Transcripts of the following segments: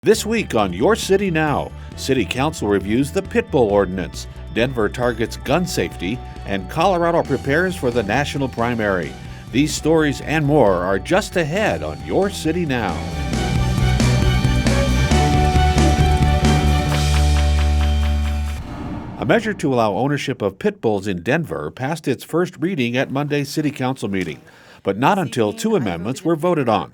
This week on Your City Now, City Council reviews the Pit Bull Ordinance, Denver targets gun safety, and Colorado prepares for the national primary. These stories and more are just ahead on Your City Now. A measure to allow ownership of pit bulls in Denver passed its first reading at Monday's City Council meeting, but not until two amendments were voted on.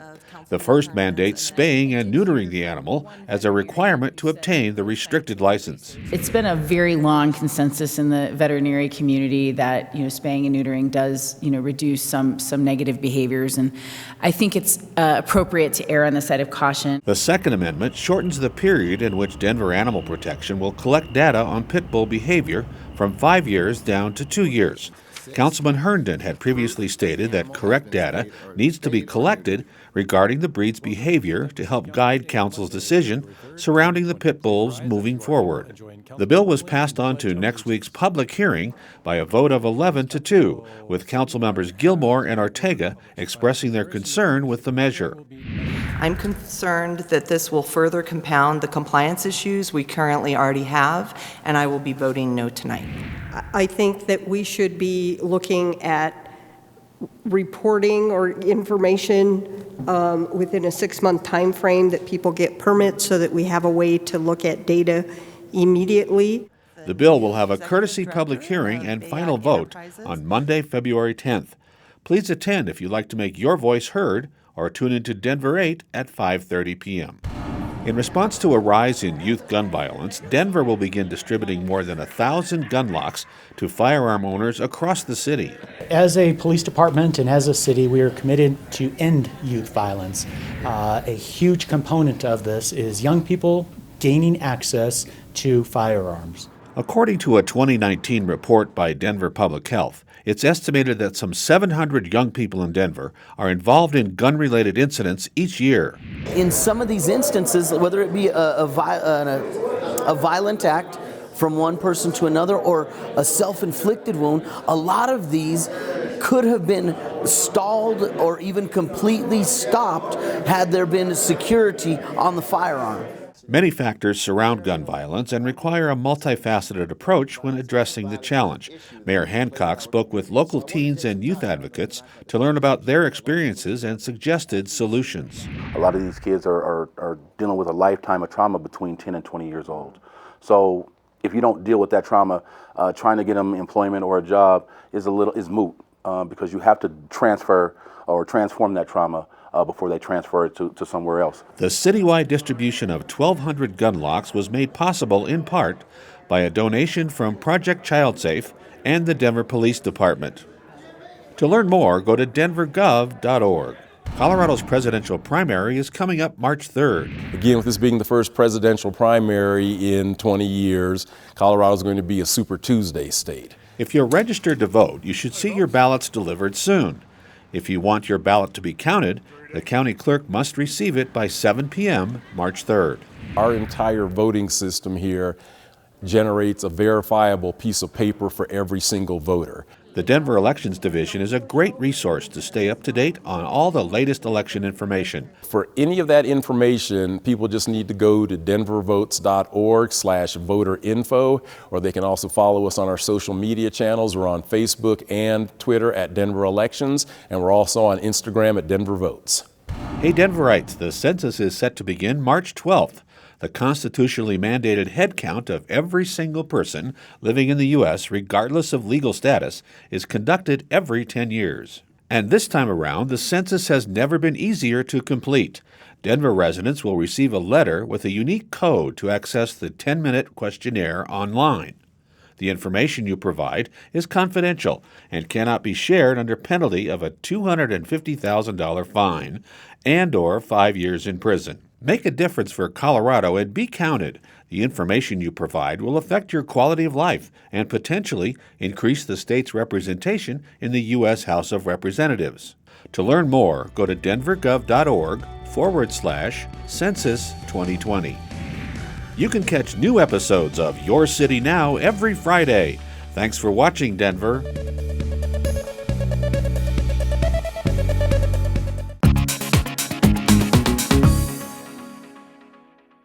The first mandates spaying and neutering the animal as a requirement to obtain the restricted license. It's been a very long consensus in the veterinary community that spaying and neutering does reduce some negative behaviors, and I think it's appropriate to err on the side of caution. The second amendment shortens the period in which Denver Animal Protection will collect data on pit bull behavior from 5 years down to 2 years. Councilman Herndon had previously stated that correct data needs to be collected regarding the breed's behavior to help guide council's decision surrounding the pit bulls moving forward. The bill was passed on to next week's public hearing by a vote of 11-2, with council members Gilmore and Ortega expressing their concern with the measure. I'm concerned that this will further compound the compliance issues we currently already have, and I will be voting no tonight. I think that we should be looking at reporting or information within a 6-month time frame that people get permits so that we have a way to look at data immediately. The bill will have a courtesy public hearing and final vote on Monday, February 10th. Please attend if you'd like to make your voice heard, or tune into Denver 8 at 5:30 p.m. In response to a rise in youth gun violence, Denver will begin distributing more than 1,000 gun locks to firearm owners across the city. As a police department and as a city, we are committed to end youth violence. A huge component of this is young people gaining access to firearms. According to a 2019 report by Denver Public Health, it's estimated that some 700 young people in Denver are involved in gun-related incidents each year. In some of these instances, whether it be a violent act from one person to another or a self-inflicted wound, a lot of these could have been stalled or even completely stopped had there been security on the firearm. Many factors surround gun violence and require a multifaceted approach when addressing the challenge. Mayor Hancock spoke with local teens and youth advocates to learn about their experiences and suggested solutions. A lot of these kids are dealing with a lifetime of trauma between 10 and 20 years old. So if you don't deal with that trauma, trying to get them employment or a job is moot because you have to transfer or transform that trauma before they transfer it to somewhere else. The citywide distribution of 1,200 gun locks was made possible in part by a donation from Project ChildSafe and the Denver Police Department. To learn more, go to denvergov.org. Colorado's presidential primary is coming up March 3rd. Again, with this being the first presidential primary in 20 years, Colorado is going to be a Super Tuesday state. If you're registered to vote, you should see your ballots delivered soon. If you want your ballot to be counted, the county clerk must receive it by 7 p.m. March 3rd. Our entire voting system here generates a verifiable piece of paper for every single voter. The Denver Elections Division is a great resource to stay up to date on all the latest election information. For any of that information, people just need to go to denvervotes.org/voterinfo, or they can also follow us on our social media channels. We're on Facebook and Twitter at Denver Elections, and we're also on Instagram at Denver Votes. Hey Denverites, the census is set to begin March 12th. The constitutionally mandated head count of every single person living in the U.S., regardless of legal status, is conducted every 10 years. And this time around, the census has never been easier to complete. Denver residents will receive a letter with a unique code to access the 10-minute questionnaire online. The information you provide is confidential and cannot be shared under penalty of a $250,000 fine and/or 5 years in prison. Make a difference for Colorado and be counted. The information you provide will affect your quality of life and potentially increase the state's representation in the U.S. House of Representatives. To learn more, go to denvergov.org/census 2020. You can catch new episodes of Your City Now every Friday. Thanks for watching, Denver.